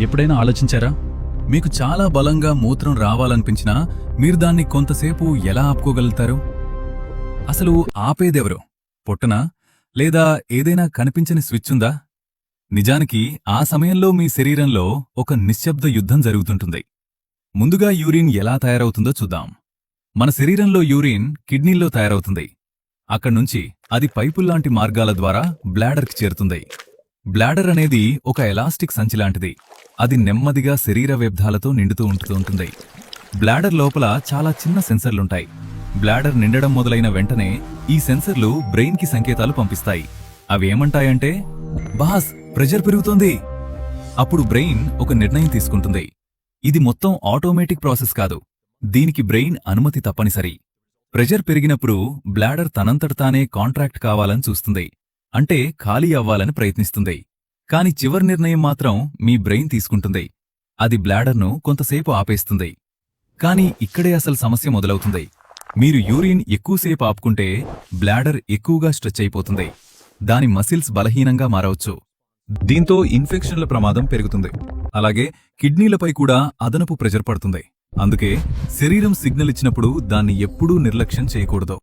ఎప్పుడైనా ఆలోచించారా? మీకు చాలా బలంగా మూత్రం రావాలనిపించినా మీరు దాన్ని కొంతసేపు ఎలా ఆపుకోగలుగుతారు? అసలు ఆపేదెవరు? పొట్టనా? లేదా ఏదైనా కనిపించని స్విచ్ ఉందా? నిజానికి ఆ సమయంలో మీ శరీరంలో ఒక నిశ్శబ్ద యుద్ధం జరుగుతుంటుంది. ముందుగా యూరిన్ ఎలా తయారవుతుందో చూద్దాం. మన శరీరంలో యూరిన్ కిడ్నీల్లో తయారవుతుంది. అక్కడ్నుంచి అది పైపుల్లాంటి మార్గాల ద్వారా బ్లాడర్కి చేరుతుంది. బ్లాడర్ అనేది ఒక ఎలాస్టిక్ సంచిలాంటిది. అది నెమ్మదిగా శరీర వ్యర్థాలతో నిండుతూ ఉంటుంది. బ్లాడర్ లోపల చాలా చిన్న సెన్సర్లుంటాయి. బ్లాడర్ నిండడం మొదలైన వెంటనే ఈ సెన్సర్లు బ్రెయిన్కి సంకేతాలు పంపిస్తాయి. అవేమంటాయంటే, బాస్, ప్రెషర్ పెరుగుతోంది. అప్పుడు బ్రెయిన్ ఒక నిర్ణయం తీసుకుంటుంది. ఇది మొత్తం ఆటోమేటిక్ ప్రాసెస్ కాదు. దీనికి బ్రెయిన్ అనుమతి తప్పనిసరి. ప్రెషర్ పెరిగినప్పుడు బ్లాడర్ తనంతట తానే కాంట్రాక్ట్ కావాలని చూస్తుంది. అంటే ఖాళీ అవ్వాలని ప్రయత్నిస్తుంది. కాని చివరి నిర్ణయం మాత్రం మీ బ్రెయిన్ తీసుకుంటుంది. అది బ్లాడర్ను కొంతసేపు ఆపేస్తుంది. కాని ఇక్కడే అసలు సమస్య మొదలవుతుంది. మీరు యూరిన్ ఎక్కువసేపు ఆపుకుంటే బ్లాడర్ ఎక్కువగా స్ట్రెచ్ అయిపోతుంది. దాని మసిల్స్ బలహీనంగా మారవచ్చు. దీంతో ఇన్ఫెక్షన్ల ప్రమాదం పెరుగుతుంది. అలాగే కిడ్నీలపై కూడా అదనపు ప్రెషర్ పడుతుంది. అందుకే శరీరం సిగ్నల్ ఇచ్చినప్పుడు దాన్ని ఎప్పుడూ నిర్లక్ష్యం చేయకూడదు.